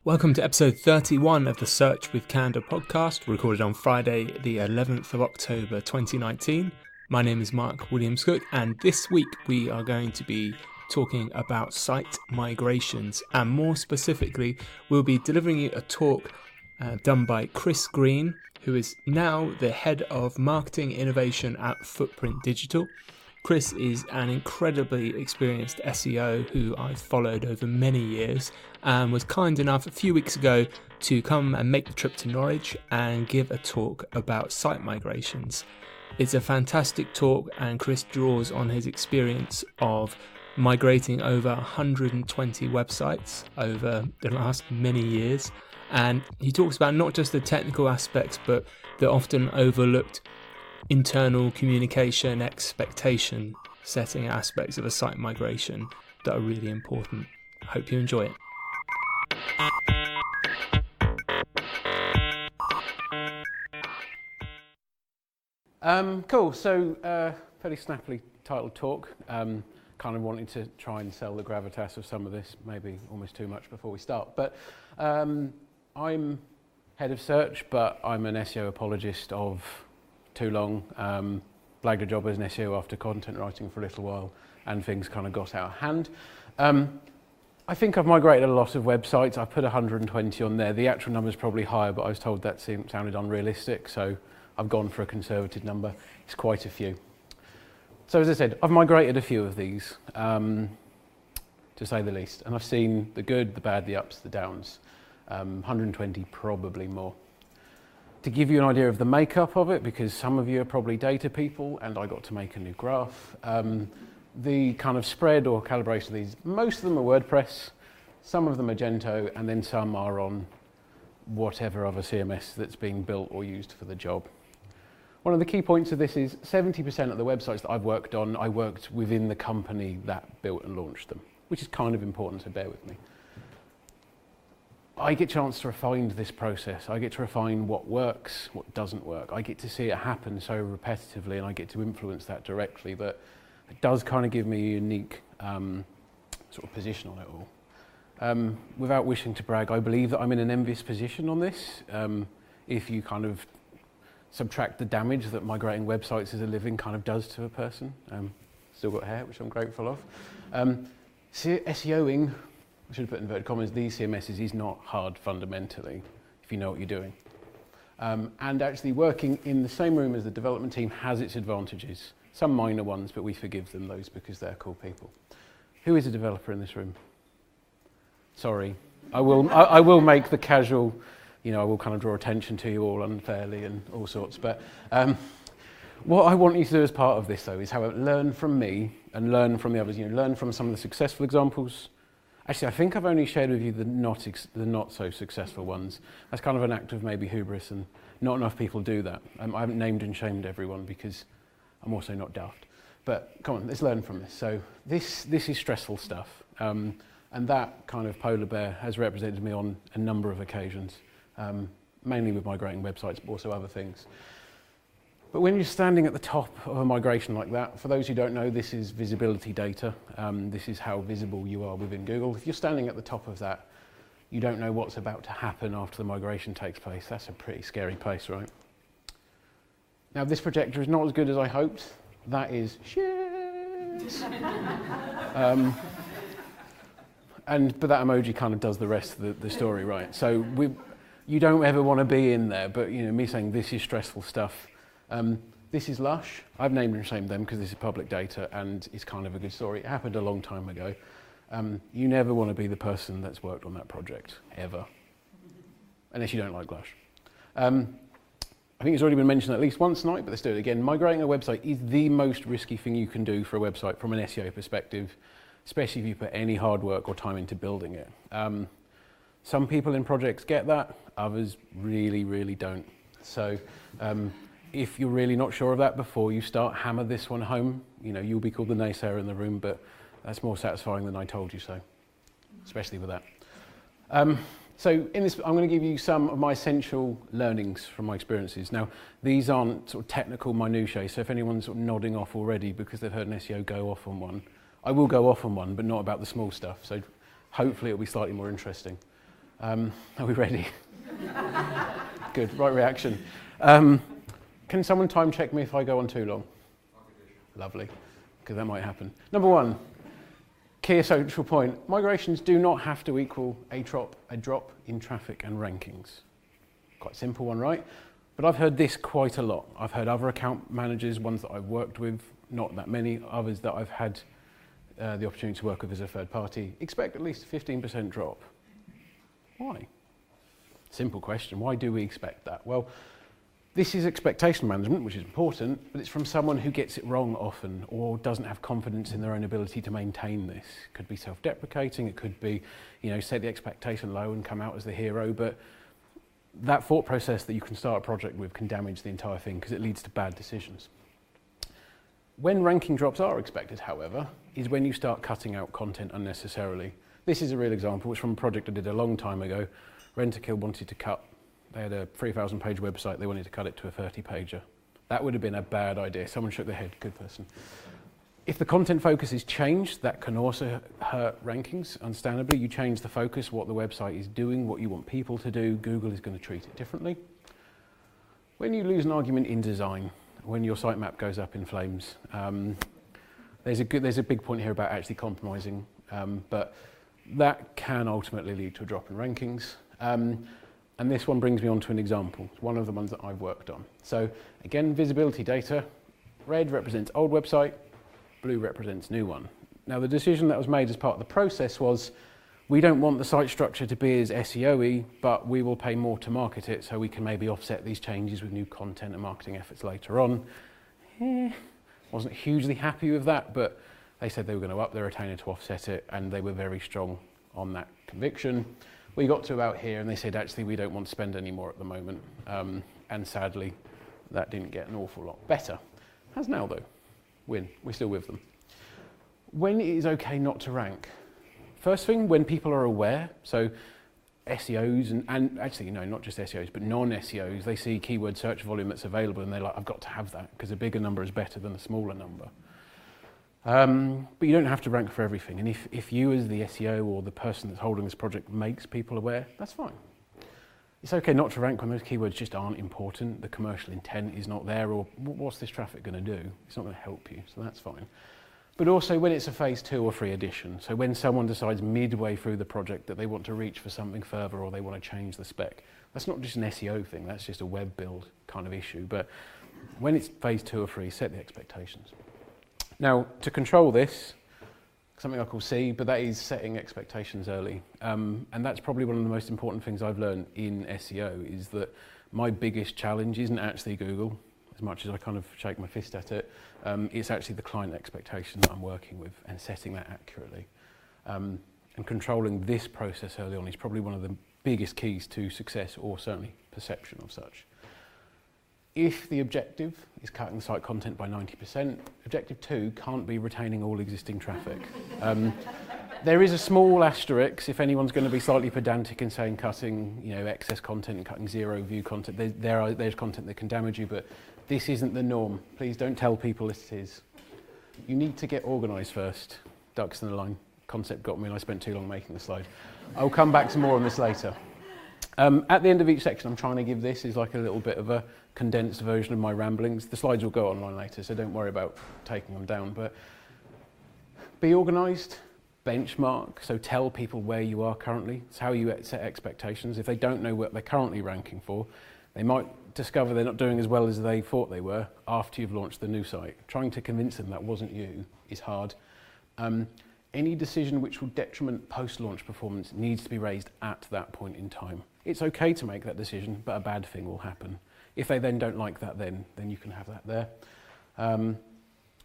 Welcome to episode 31 of the Search with Candour podcast, recorded on Friday the 11th of October 2019. My name is Mark Williams-Cook, and this week we are going to be talking about site migrations, and more specifically we'll be delivering you a talk done by Chris Green, who is now the head of marketing innovation at Footprint Digital. Chris is an incredibly experienced SEO who I've followed over many years and was kind enough a few weeks ago to come and make the trip to Norwich and give a talk about site migrations. It's a fantastic talk, and Chris draws on his experience of migrating over 120 websites over the last many years, and he talks about not just the technical aspects but the often overlooked internal communication, expectation setting aspects of a site migration that are really important. I hope you enjoy it. Cool, so fairly snappily titled talk. Kind of wanting to try and sell the gravitas of some of this, maybe almost too much before we start. But I'm head of search, but I'm an SEO apologist of too long. Blagged a job as an SEO after content writing for a little while, and things kind of got out of hand. I think I've migrated a lot of websites. I put 120 on there. The actual number is probably higher, but I was told that sounded unrealistic, so I've gone for a conservative number. It's quite a few. So as I said, I've migrated a few of these, to say the least, and I've seen the good, the bad, the ups, the downs. 120, probably more. To give you an idea of the makeup of it, because some of you are probably data people and I got to make a new graph, the kind of spread or calibration of these, most of them are WordPress, some of them are Magento, and then some are on whatever other CMS that's being built or used for the job. One of the key points of this is 70% of the websites that I've worked on, I worked within the company that built and launched them, which is kind of important, so bear with me. I get a chance to refine this process. I get to refine what works, what doesn't work. I get to see it happen so repetitively, and I get to influence that directly, but it does kind of give me a unique sort of position on it all. Without wishing to brag, I believe that I'm in an envious position on this. If you kind of subtract the damage that migrating websites as a living kind of does to a person. Still got hair, which I'm grateful of. SEOing, I should have put inverted commas, these CMSs is not hard fundamentally, if you know what you're doing. And actually working in the same room as the development team has its advantages. Some minor ones, but we forgive them those because they're cool people. Who is a developer in this room? Sorry. I will make the casual, I will kind of draw attention to you all unfairly and all sorts. But what I want you to do as part of this, though, is however, learn from me and learn from the others. Learn from some of the successful examples. Actually, I think I've only shared with you the not so successful ones. That's kind of an act of maybe hubris, and not enough people do that. I haven't named and shamed everyone because I'm also not daft. But come on, let's learn from this. So this is stressful stuff, and that kind of polar bear has represented me on a number of occasions, mainly with migrating websites, but also other things. But when you're standing at the top of a migration like that, for those who don't know, this is visibility data. This is how visible you are within Google. If you're standing at the top of that, you don't know what's about to happen after the migration takes place. That's a pretty scary place, right? Now, this projector is not as good as I hoped. That is shit. But that emoji kind of does the rest of the story, right? So you don't ever want to be in there, but me saying this is stressful stuff. This is Lush. I've named and shamed them because this is public data and it's kind of a good story. It happened a long time ago. You never want to be the person that's worked on that project, ever. Unless you don't like Lush. I think it's already been mentioned at least once tonight, but let's do it again. Migrating a website is the most risky thing you can do for a website from an SEO perspective, especially if you put any hard work or time into building it. Some people in projects get that, others really, really don't. So if you're really not sure of that before you start, hammer this one home. You'll be called the naysayer in the room, but that's more satisfying than I told you so, especially with that. So in this, I'm going to give you some of my essential learnings from my experiences. Now, these aren't sort of technical minutiae, so if anyone's sort of nodding off already because they've heard an SEO go off on one, I will go off on one, but not about the small stuff, so hopefully it'll be slightly more interesting. Are we ready? Good, right reaction. Can someone time check me if I go on too long? Lovely, because that might happen. Number one, key essential point, migrations do not have to equal a drop in traffic and rankings. Quite a simple one, right? But I've heard this quite a lot. I've heard other account managers, ones that I've worked with, not that many, others that I've had the opportunity to work with as a third party, expect at least a 15% drop. Why? Simple question, why do we expect that? Well, this is expectation management, which is important, but it's from someone who gets it wrong often or doesn't have confidence in their own ability to maintain this. It could be self-deprecating, it could be, set the expectation low and come out as the hero, but that thought process that you can start a project with can damage the entire thing because it leads to bad decisions. When ranking drops are expected, however, is when you start cutting out content unnecessarily. This is a real example. It's from a project I did a long time ago. Rentokil wanted to cut, they had a 3,000 page website, they wanted to cut it to a 30-pager. That would have been a bad idea. Someone shook their head, good person. If the content focus is changed, that can also hurt rankings, understandably. You change the focus, what the website is doing, what you want people to do, Google is going to treat it differently. When you lose an argument in design, when your sitemap goes up in flames, there's a big point here about actually compromising, but that can ultimately lead to a drop in rankings. And this one brings me on to an example. It's one of the ones that I've worked on. So again, visibility data, red represents old website, blue represents new one. Now the decision that was made as part of the process was, we don't want the site structure to be as SEO-y, but we will pay more to market it so we can maybe offset these changes with new content and marketing efforts later on. Wasn't hugely happy with that, but they said they were going to up their retainer to offset it, and they were very strong on that conviction. We got to about here and they said, actually, we don't want to spend any more at the moment. And sadly, that didn't get an awful lot better. Has now though, we're still with them. When it is okay not to rank? First thing, when people are aware, so SEOs and actually, not just SEOs, but non-SEOs, they see keyword search volume that's available and they're like, I've got to have that because a bigger number is better than a smaller number. But you don't have to rank for everything. And if you as the SEO or the person that's holding this project makes people aware, that's fine. It's okay not to rank when those keywords just aren't important, the commercial intent is not there, or what's this traffic going to do? It's not going to help you, so that's fine. But also when it's a phase 2 or 3 edition, so when someone decides midway through the project that they want to reach for something further or they want to change the spec, that's not just an SEO thing, that's just a web build kind of issue. But when it's phase 2 or 3, set the expectations. Now, to control this, something I call C, but that is setting expectations early. And that's probably one of the most important things I've learned in SEO, is that my biggest challenge isn't actually Google, as much as I kind of shake my fist at it. It's actually the client expectation that I'm working with and setting that accurately. And controlling this process early on is probably one of the biggest keys to success, or certainly perception of such. If the objective is cutting the site content by 90%, objective 2 can't be retaining all existing traffic. There is a small asterisk if anyone's going to be slightly pedantic in saying cutting excess content and cutting zero view content. There's content that can damage you, but this isn't the norm. Please don't tell people it is. You need to get organised first. Ducks in the line concept got me and I spent too long making the slide. I'll come back to more on this later. At the end of each section, I'm trying to give this as like a little bit of a condensed version of my ramblings. The slides will go online later, so don't worry about taking them down. But be organised, benchmark, so tell people where you are currently. It's how you set expectations. If they don't know what they're currently ranking for, they might discover they're not doing as well as they thought they were after you've launched the new site. Trying to convince them that wasn't you is hard. Any decision which will detriment post-launch performance needs to be raised at that point in time. It's okay to make that decision, but a bad thing will happen. If they then don't like that, then you can have that there. And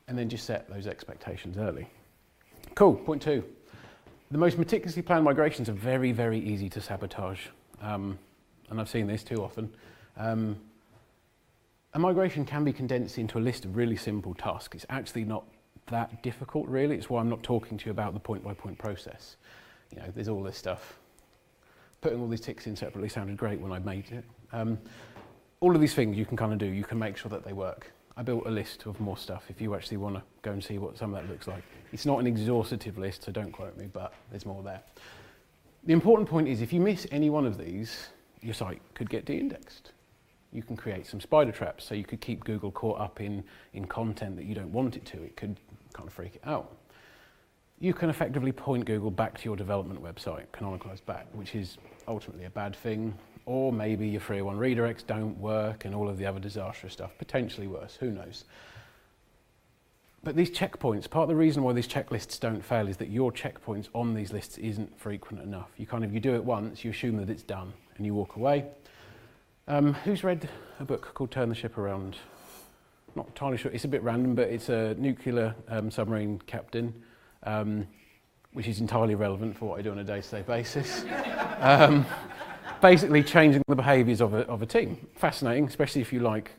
then just set those expectations early. Cool, point 2. The most meticulously planned migrations are very, very easy to sabotage. And I've seen this too often. A migration can be condensed into a list of really simple tasks. It's actually not that difficult, really. It's why I'm not talking to you about the point-by-point process. There's all this stuff. putting all these ticks in separately sounded great when I made it. All of these things you can kind of do, you can make sure that they work. I built a list of more stuff if you actually want to go and see what some of that looks like. It's not an exhaustive list, so don't quote me, but there's more there. The important point is if you miss any one of these, your site could get de-indexed. You can create some spider traps, so you could keep Google caught up in content that you don't want it to. It could kind of freak it out. You can effectively point Google back to your development website, canonicalized back, which is ultimately a bad thing. Or maybe your 301 redirects don't work and all of the other disastrous stuff, potentially worse, who knows. But these checkpoints, part of the reason why these checklists don't fail is that your checkpoints on these lists isn't frequent enough. You do it once, you assume that it's done, and you walk away. Who's read a book called Turn the Ship Around? Not entirely sure, it's a bit random, but it's a nuclear submarine captain, which is entirely relevant for what I do on a day-to-day basis. Basically changing the behaviours of a team. Fascinating, especially if you like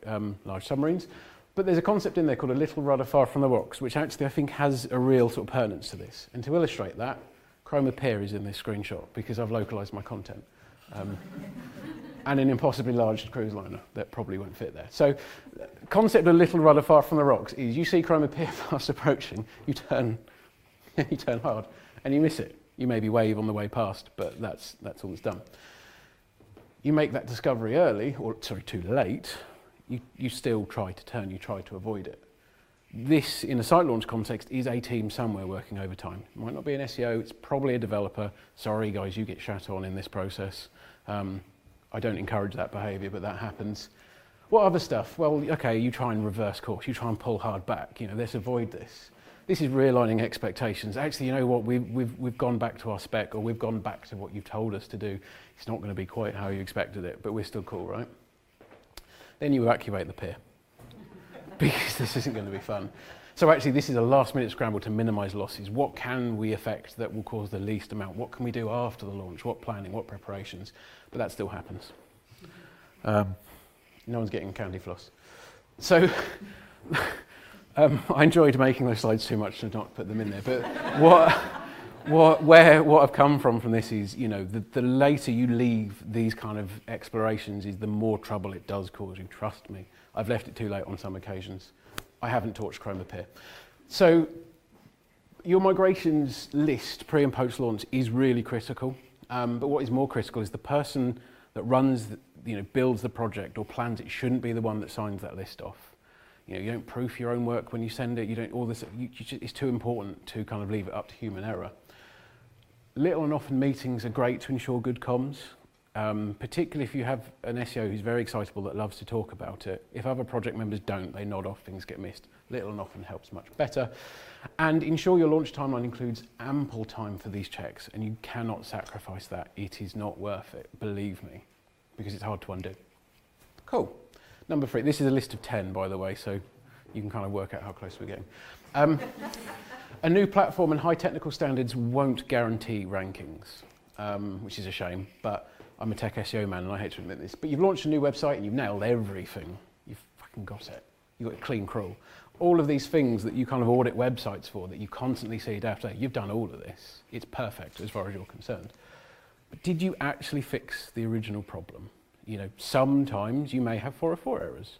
large submarines. But there's a concept in there called a little rudder far from the rocks, which actually I think has a real sort of pertinence to this. And to illustrate that, Chroma Peer is in this screenshot because I've localised my content. And an impossibly large cruise liner that probably won't fit there. So, concept of little rudder far from the rocks is you see Chroma Peer fast approaching, you turn hard, and you miss it. You maybe wave on the way past, but that's all it's done. You make that discovery early, or sorry, too late, you still try to turn, you try to avoid it. This, in a site launch context, is a team somewhere working overtime. It might not be an SEO, it's probably a developer. Sorry guys, you get shat on in this process. I don't encourage that behaviour, but that happens. What other stuff? Well, okay, you try and reverse course, you try and pull hard back, let's avoid this. This is realigning expectations. Actually, you know what, we've gone back to our spec, or we've gone back to what you've told us to do. It's not going to be quite how you expected it, but we're still cool, right? Then you evacuate the peer, because this isn't going to be fun. So actually, this is a last-minute scramble to minimise losses. What can we affect that will cause the least amount? What can we do after the launch? What planning? What preparations? But that still happens. No one's getting candy floss. So I enjoyed making those slides too much to not put them in there. But what I've come from this is, the later you leave these kind of explorations is the more trouble it does cause you. Trust me. I've left it too late on some occasions. I haven't torched Chroma Peer. So your migrations list pre and post launch is really critical. But what is more critical is the person that runs, builds the project or plans it shouldn't be the one that signs that list off. You don't proof your own work when you send it. You don't all this. It's too important to kind of leave it up to human error. Little and often meetings are great to ensure good comms, particularly if you have an SEO who's very excitable that loves to talk about it. If other project members don't, they nod off, things get missed. Little and often helps much better. And ensure your launch timeline includes ample time for these checks, and you cannot sacrifice that. It is not worth it, believe me, because it's hard to undo. Cool. Number 3, this is a list of 10, by the way, so you can kind of work out how close we're getting. A new platform and high technical standards won't guarantee rankings, which is a shame, but I'm a tech SEO man and I hate to admit this. But you've launched a new website and you've nailed everything. You've fucking got it. You've got a clean crawl. All of these things that you kind of audit websites for, that you constantly see day after day, you've done all of this. It's perfect as far as you're concerned. But did you actually fix the original problem? Sometimes you may have 404 errors.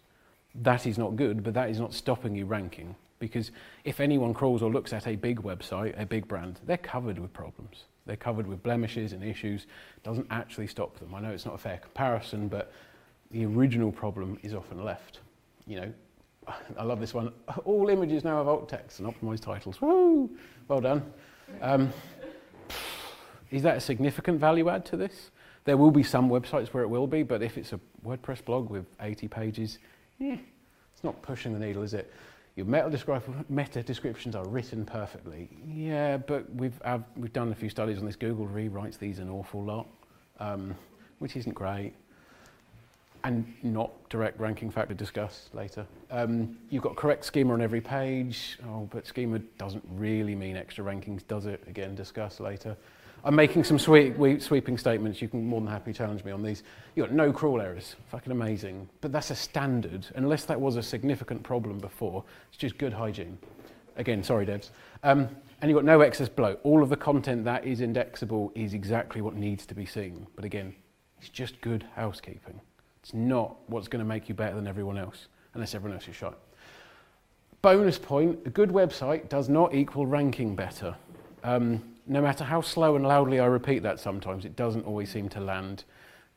That is not good, but that is not stopping you ranking. Because if anyone crawls or looks at a big website, a big brand, they're covered with problems. They're covered with blemishes and issues. It doesn't actually stop them. I know it's not a fair comparison, but the original problem is often left. I love this one. All images now have alt text and optimized titles. Woo! Well done. Is that a significant value add to this? There will be some websites where it will be, but if it's a WordPress blog with 80 pages, it's not pushing the needle, is it? Your meta descriptions are written perfectly. Yeah, but we've done a few studies on this. Google rewrites these an awful lot, which isn't great. And not direct ranking factor, discuss later. You've got correct schema on every page. Oh, but schema doesn't really mean extra rankings, does it? Again, discuss later. I'm making some sweeping statements. You can more than happily challenge me on these. You've got no crawl errors. Fucking amazing. But that's a standard. Unless that was a significant problem before, it's just good hygiene. Again, sorry devs. And you've got no excess bloat. All of the content that is indexable is exactly what needs to be seen. But again, it's just good housekeeping. It's not what's going to make you better than everyone else, unless everyone else is shite. Bonus point, a good website does not equal ranking better. No matter how slow and loudly I repeat that sometimes, it doesn't always seem to land.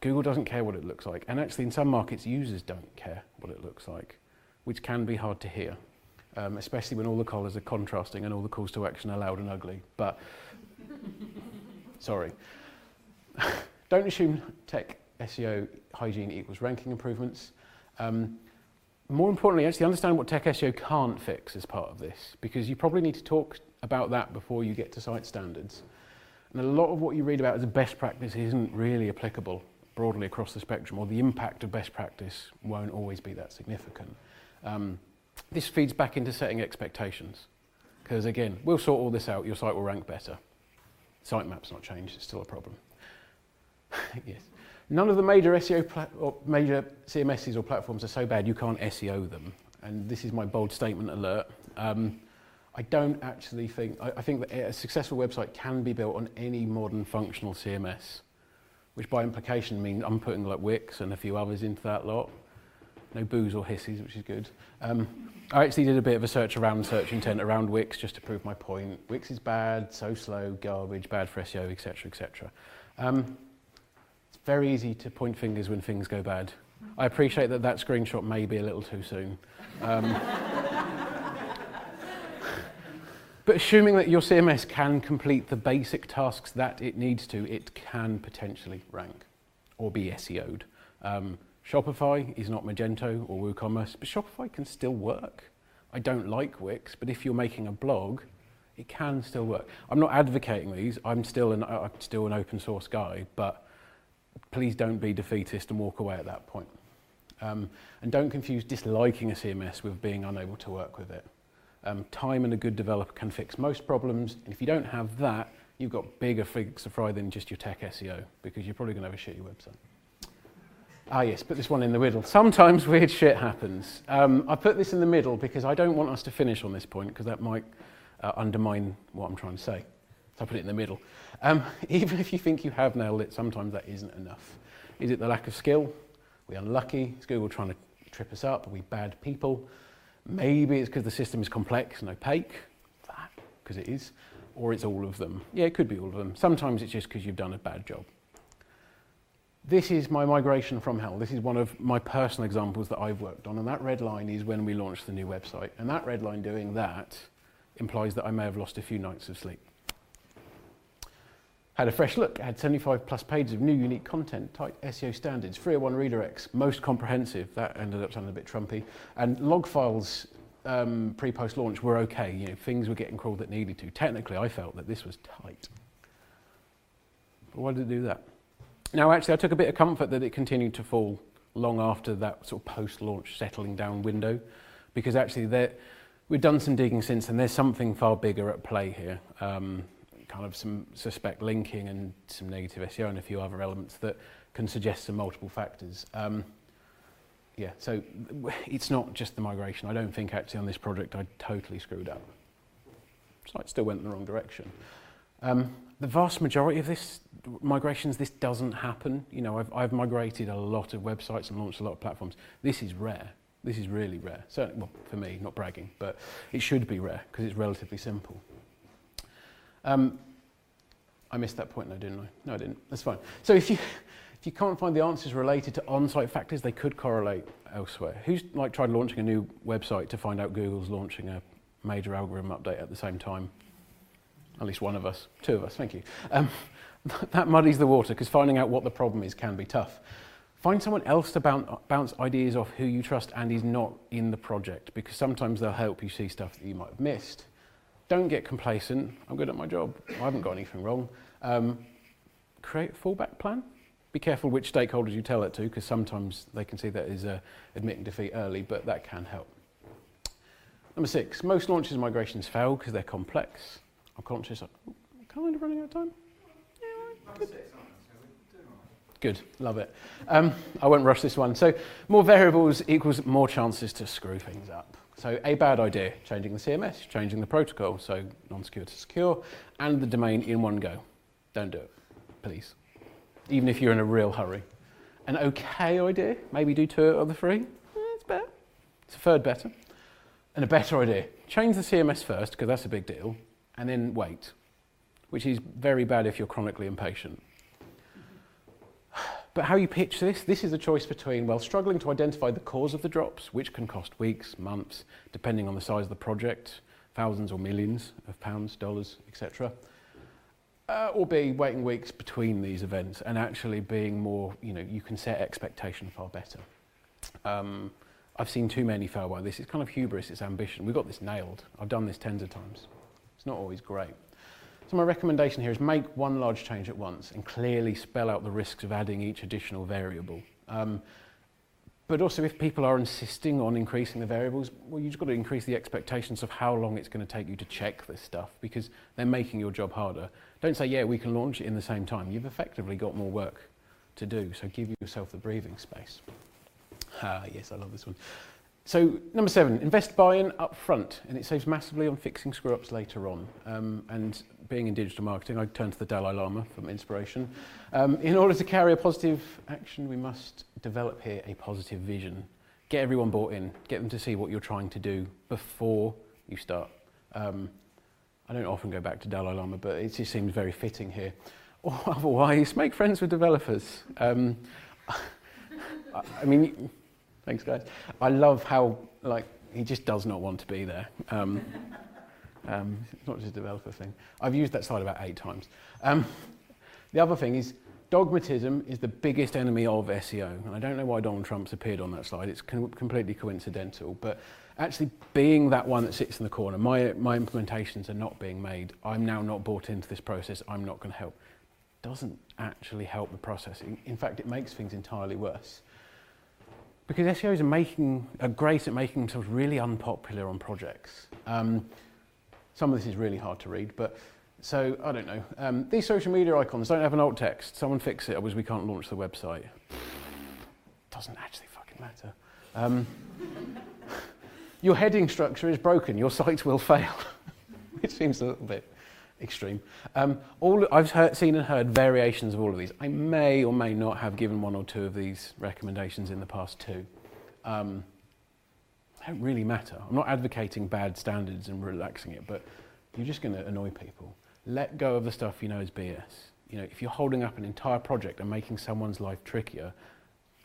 Google doesn't care what it looks like. And actually in some markets, users don't care what it looks like, which can be hard to hear, especially when all the colours are contrasting and all the calls to action are loud and ugly. But, sorry. Don't assume tech SEO hygiene equals ranking improvements. More importantly, actually understand what tech SEO can't fix as part of this, because you probably need to talk about that before you get to site standards. And a lot of what you read about as a best practice isn't really applicable broadly across the spectrum, or the impact of best practice won't always be that significant. This feeds back into setting expectations, because again, we'll sort all this out, your site will rank better. Sitemap's not changed, it's still a problem. Yes. None of the major SEO or major CMSs or platforms are so bad you can't SEO them. And this is my bold statement alert. I don't actually think, I think that a successful website can be built on any modern functional CMS, which by implication means I'm putting like Wix and a few others into that lot. No boos or hisses, which is good. I actually did a bit of a search intent around Wix just to prove my point. Wix is bad, so slow, garbage, bad for SEO, etc., etc. It's very easy to point fingers when things go bad. I appreciate that that screenshot may be a little too soon. But assuming that your CMS can complete the basic tasks that it needs to, it can potentially rank or be SEO'd. Shopify is not Magento or WooCommerce, but Shopify can still work. I don't like Wix, but if you're making a blog, it can still work. I'm not advocating these. I'm still an open source guy, but please don't be defeatist and walk away at that point. And don't confuse disliking a CMS with being unable to work with it. Time and a good developer can fix most problems, and if you don't have that, you've got bigger figs to fry than just your tech SEO, because you're probably going to have a shitty website. Ah yes, put this one in the middle. Sometimes weird shit happens. I put this in the middle because I don't want us to finish on this point, because that might undermine what I'm trying to say. So I put it in the middle. Even if you think you have nailed it, sometimes that isn't enough. Is it the lack of skill? Are we unlucky? Is Google trying to trip us up? Are we bad people? Maybe it's because the system is complex and opaque, because it is, or it's all of them. Yeah, it could be all of them. Sometimes it's just because you've done a bad job. This is my migration from hell. This is one of my personal examples that I've worked on, and that red line is when we launched the new website. And that red line doing that implies that I may have lost a few nights of sleep. Had a fresh look, had 75 plus pages of new unique content, tight SEO standards, 301 redirects, most comprehensive. That ended up sounding a bit trumpy. And log files pre-post launch were okay. You know, things were getting crawled that needed to. Technically, I felt that this was tight. But why did it do that? Now, actually, I took a bit of comfort that it continued to fall long after that sort of post-launch settling down window, because actually we've done some digging since, and there's something far bigger at play here. Kind of some suspect linking and some negative SEO and a few other elements that can suggest some multiple factors. Yeah, so it's not just the migration. I don't think actually on this project I totally screwed up. Site still went in the wrong direction. The vast majority of this migrations, this doesn't happen. You know, I've migrated a lot of websites and launched a lot of platforms. This is rare. This is really rare. Certainly, well, for me, not bragging, but it should be rare because it's relatively simple. I missed that point though, didn't I? No, I didn't. That's fine. So if you can't find the answers related to on-site factors, they could correlate elsewhere. Who's like tried launching a new website to find out Google's launching a major algorithm update at the same time? At least one of us. Two of us, thank you. That muddies the water because finding out what the problem is can be tough. Find someone else to bounce ideas off who you trust and is not in the project, because sometimes they'll help you see stuff that you might have missed. Don't get complacent. I'm good at my job. I haven't got anything wrong. Create a fallback plan. Be careful which stakeholders you tell it to, because sometimes they can see that as admitting defeat early, but that can help. Number 6, most launches and migrations fail because they're complex. I'm conscious of, kind of running out of time. Yeah, good. Good, love it. I won't rush this one. So more variables equals more chances to screw things up. So a bad idea, changing the CMS, changing the protocol, so non-secure to secure, and the domain in one go. Don't do it, please. Even if you're in a real hurry. An okay idea, maybe do 2 of the 3. It's better. It's a third better. And a better idea, change the CMS first, because that's a big deal, and then wait, which is very bad if you're chronically impatient. But how you pitch this is a choice between, well, struggling to identify the cause of the drops, which can cost weeks, months, depending on the size of the project, thousands or millions of pounds, dollars, etc. Or B, waiting weeks between these events and actually being more, you can set expectation far better. I've seen too many fail by this. It's kind of hubris, it's ambition. We've got this nailed. I've done this tens of times. It's not always great. So my recommendation here is make one large change at once and clearly spell out the risks of adding each additional variable. But also if people are insisting on increasing the variables, well, you've just got to increase the expectations of how long it's going to take you to check this stuff because they're making your job harder. Don't say, yeah, we can launch it in the same time. You've effectively got more work to do, so give yourself the breathing space. Yes, I love this one. So number 7, invest buy-in up front, and it saves massively on fixing screw-ups later on. And being in digital marketing, I turn to the Dalai Lama for inspiration. In order to carry a positive action, we must develop here a positive vision. Get everyone bought in, get them to see what you're trying to do before you start. I don't often go back to Dalai Lama, but it just seems very fitting here. Or otherwise, make friends with developers. I mean, thanks guys. I love how, he just does not want to be there. It's not just a developer thing. I've used that slide about 8 times. The other thing is, dogmatism is the biggest enemy of SEO. And I don't know why Donald Trump's appeared on that slide. It's completely coincidental. But actually being that one that sits in the corner, my implementations are not being made. I'm now not bought into this process. I'm not going to help. Doesn't actually help the process. In fact, it makes things entirely worse. Because SEOs are great at making themselves really unpopular on projects. Some of this is really hard to read, but so, I don't know. These social media icons don't have an alt text. Someone fix it, otherwise we can't launch the website. Doesn't actually fucking matter. Your heading structure is broken. Your site will fail. It seems a little bit extreme. I've seen and heard variations of all of these. I may or may not have given 1 or 2 of these recommendations in the past 2. They don't really matter. I'm not advocating bad standards and relaxing it, but you're just going to annoy people. Let go of the stuff you know is BS. If you're holding up an entire project and making someone's life trickier,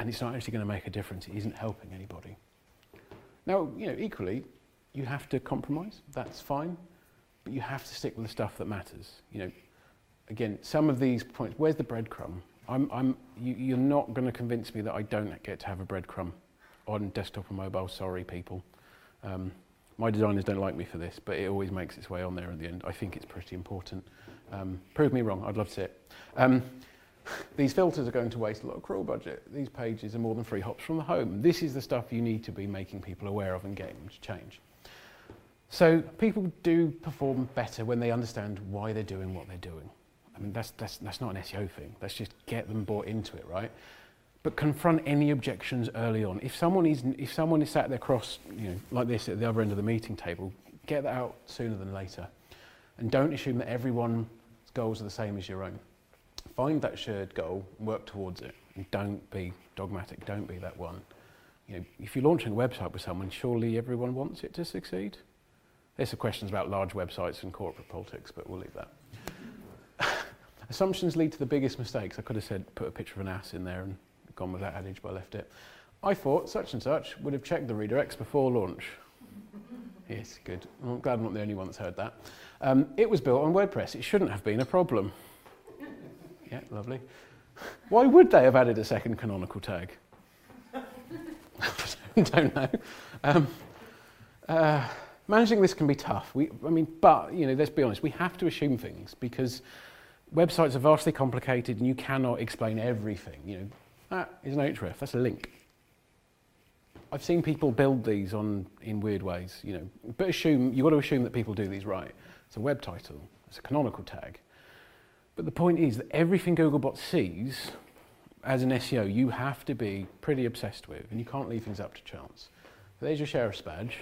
and it's not actually going to make a difference, it isn't helping anybody. Now, equally, you have to compromise. That's fine. But you have to stick with the stuff that matters. Again, some of these points, where's the breadcrumb? You're not going to convince me that I don't get to have a breadcrumb on desktop and mobile. Sorry, people. My designers don't like me for this, but it always makes its way on there at the end. I think it's pretty important. Prove me wrong. I'd love to see it. These filters are going to waste a lot of crawl budget. These pages are more than 3 hops from the home. This is the stuff you need to be making people aware of and getting them to change. So people do perform better when they understand why they're doing what they're doing. I mean, that's not an SEO thing. Let's just get them bought into it, right? But confront any objections early on. If someone is sat there cross, like this at the other end of the meeting table, get that out sooner than later. And don't assume that everyone's goals are the same as your own. Find that shared goal and work towards it. And don't be dogmatic. Don't be that one. If you're launching a website with someone, surely everyone wants it to succeed. There's some questions about large websites and corporate politics, but we'll leave that. Assumptions lead to the biggest mistakes. I could have said, put a picture of an ass in there and gone with that adage, but I left it. I thought such and such would have checked the redirects before launch. Yes, good. I'm glad I'm not the only one that's heard that. It was built on WordPress. It shouldn't have been a problem. Yeah, lovely. Why would they have added a second canonical tag? Don't know. Managing this can be tough. But let's be honest, we have to assume things because websites are vastly complicated and you cannot explain everything. That is an href, that's a link. I've seen people build these in weird ways, but you've got to assume that people do these right. It's a web title, it's a canonical tag. But the point is that everything Googlebot sees as an SEO, you have to be pretty obsessed with, and you can't leave things up to chance. There's your sheriff's badge.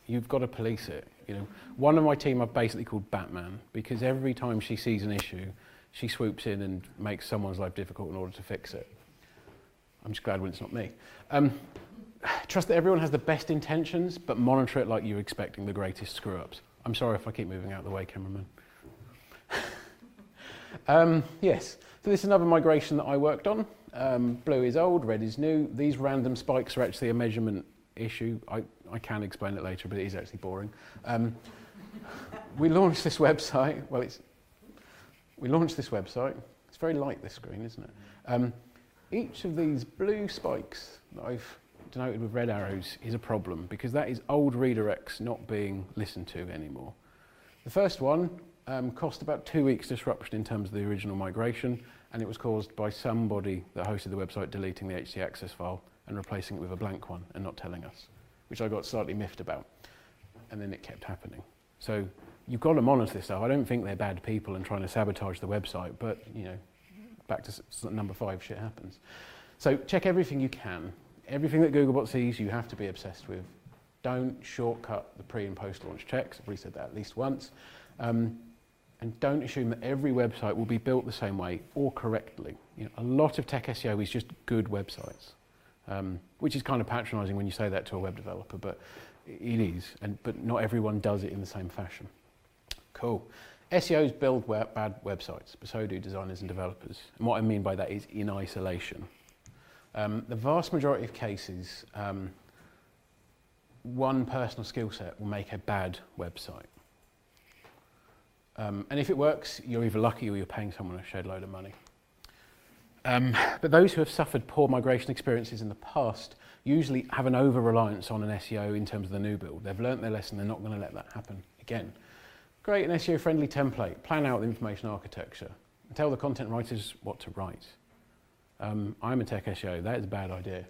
You've got to police it. You know, one of my team I've basically called Batman, because every time she sees an issue, she swoops in and makes someone's life difficult in order to fix it. I'm just glad when it's not me. Trust that everyone has the best intentions, but monitor it like you're expecting the greatest screw-ups. I'm sorry if I keep moving out of the way, cameraman. Yes, so this is another migration that I worked on. Blue is old, red is new. These random spikes are actually a measurement issue. I can explain it later, but it is actually boring. We launched this website. We launched this website. It's very light, this screen, isn't it? Each of these blue spikes that I've denoted with red arrows is a problem, because that is old redirects not being listened to anymore. The first one cost about 2 weeks disruption in terms of the original migration, and it was caused by somebody that hosted the website deleting the htaccess file and replacing it with a blank one and not telling us, which I got slightly miffed about. And then it kept happening. So you've got to monitor this stuff. I don't think they're bad people and trying to sabotage the website, but you know, back to number 5, shit happens. So check everything you can. Everything that Googlebot sees, you have to be obsessed with. Don't shortcut the pre and post launch checks. I've already said that at least once. And don't assume that every website will be built the same way or correctly. You know, a lot of tech SEO is just good websites, which is kind of patronising when you say that to a web developer, but it is. But not everyone does it in the same fashion. Cool. SEOs build bad websites, but so do designers and developers. And what I mean by that is in isolation. The vast majority of cases, one personal skill set will make a bad website. And if it works, you're either lucky or you're paying someone a shed load of money. But those who have suffered poor migration experiences in the past usually have an over-reliance on an SEO in terms of the new build. They've learnt their lesson, they're not going to let that happen again. Create an SEO-friendly template, plan out the information architecture, and tell the content writers what to write. I'm a tech SEO, that is a bad idea.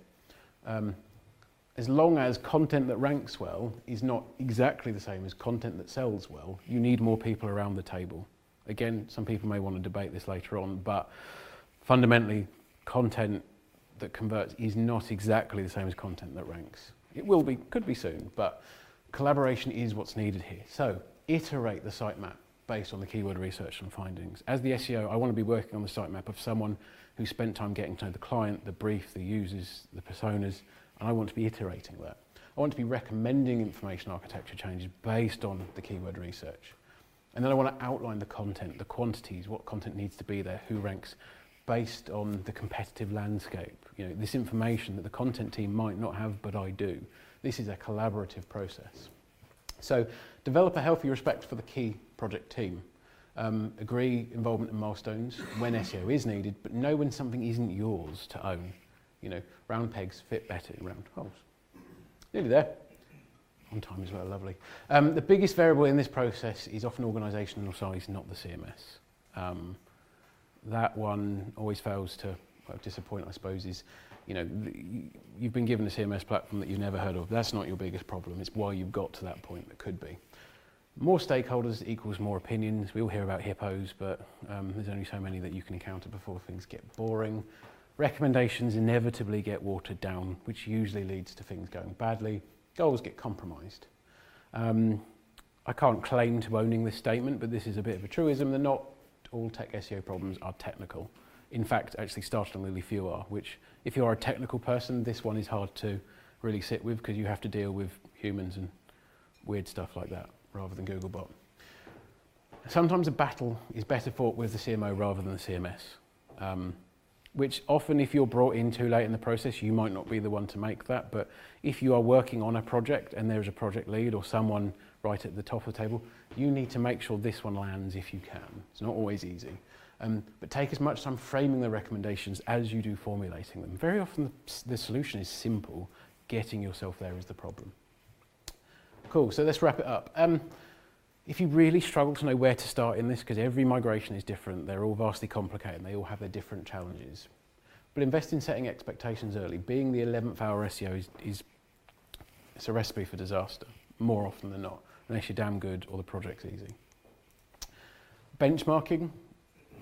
As long as content that ranks well is not exactly the same as content that sells well, you need more people around the table. Again, some people may want to debate this later on, but fundamentally, content that converts is not exactly the same as content that ranks. It will be, could be soon, but collaboration is what's needed here. So, iterate the sitemap based on the keyword research and findings. As the SEO, I want to be working on the sitemap of someone who spent time getting to know the client, the brief, the users, the personas, and I want to be iterating that. I want to be recommending information architecture changes based on the keyword research. And then I want to outline the content, the quantities, what content needs to be there, who ranks, based on the competitive landscape. You know, this information that the content team might not have, but I do. This is a collaborative process. So develop a healthy respect for the key project team. Agree involvement in milestones when SEO is needed, but know when something isn't yours to own. You know, round pegs fit better in round holes. Nearly there. On time as well, lovely. The biggest variable in this process is often organisational size, not the CMS. That one always fails to disappoint, I suppose, is, you know, you've been given a CMS platform that you've never heard of. That's not your biggest problem. It's why you've got to that point that could be. More stakeholders equals more opinions. We all hear about hippos, but there's only so many that you can encounter before things get boring. Recommendations inevitably get watered down, which usually leads to things going badly. Goals get compromised. I can't claim to owning this statement, but this is a bit of a truism that not all tech SEO problems are technical. In fact, actually startlingly few are, which if you are a technical person, this one is hard to really sit with because you have to deal with humans and weird stuff like that rather than Googlebot. Sometimes a battle is better fought with the CMO rather than the CMS. Which often, if you're brought in too late in the process, you might not be the one to make that. But if you are working on a project and there's a project lead or someone right at the top of the table, you need to make sure this one lands if you can. It's not always easy. But take as much time framing the recommendations as you do formulating them. Very often the solution is simple. Getting yourself there is the problem. Cool, so let's wrap it up. If you really struggle to know where to start in this, because every migration is different, they're all vastly complicated, and they all have their different challenges. But invest in setting expectations early. Being the 11th hour SEO it's a recipe for disaster, more often than not, unless you're damn good or the project's easy. Benchmarking,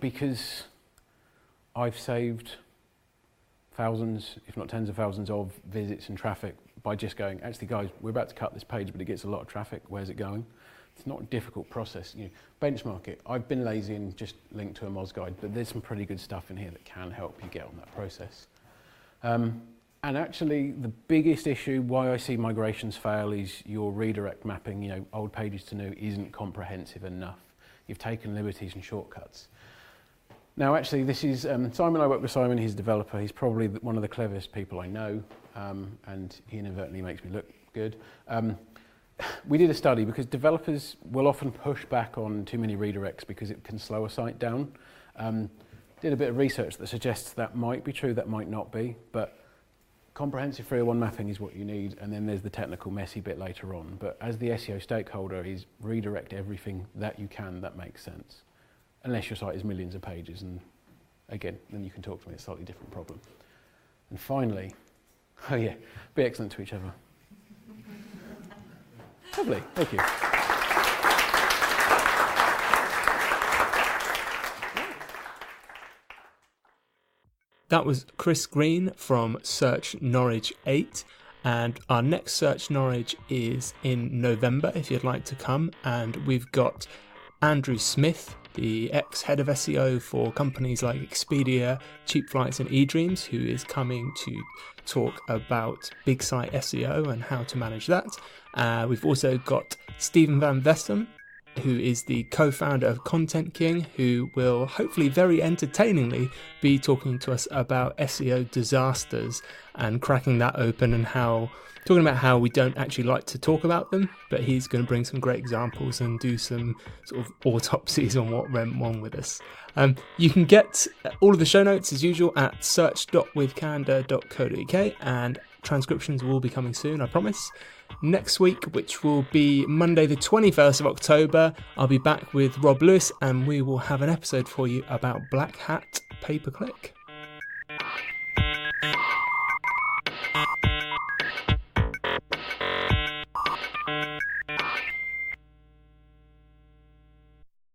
because I've saved thousands, if not tens of thousands of visits and traffic by just going, actually guys, we're about to cut this page, but it gets a lot of traffic, where's it going? It's not a difficult process. Benchmark it. I've been lazy and just linked to a Moz guide, but there's some pretty good stuff in here that can help you get on that process. And actually, the biggest issue why I see migrations fail is your redirect mapping, old pages to new, isn't comprehensive enough. You've taken liberties and shortcuts. Now, actually, this is Simon. I work with Simon. He's a developer. He's probably one of the cleverest people I know, and he inadvertently makes me look good. We did a study because developers will often push back on too many redirects because it can slow a site down. Did a bit of research that suggests that might be true, that might not be, but comprehensive 301 mapping is what you need, and then there's the technical messy bit later on. But as the SEO stakeholder, is redirect everything that you can that makes sense. Unless your site is millions of pages, and again, then you can talk to me, it's a slightly different problem. And finally, be excellent to each other. Lovely, thank you. That was Chris Green from Search Norwich 8, and our next Search Norwich is in November if you'd like to come, and we've got Andrew Smith, the ex-head of SEO for companies like Expedia, Cheap Flights and eDreams, who is coming to talk about big site SEO and how to manage that. We've also got Stephen Van Vessem, who is the co-founder of Content King, who will hopefully very entertainingly be talking to us about SEO disasters and cracking that open and talking about how we don't actually like to talk about them, but he's going to bring some great examples and do some sort of autopsies on what went wrong with us. You can get all of the show notes as usual at search.withcandour.co.uk, and transcriptions will be coming soon, I promise. Next week, which will be Monday the 21st of October, I'll be back with Rob Lewis and we will have an episode for you about Black Hat pay-per-click.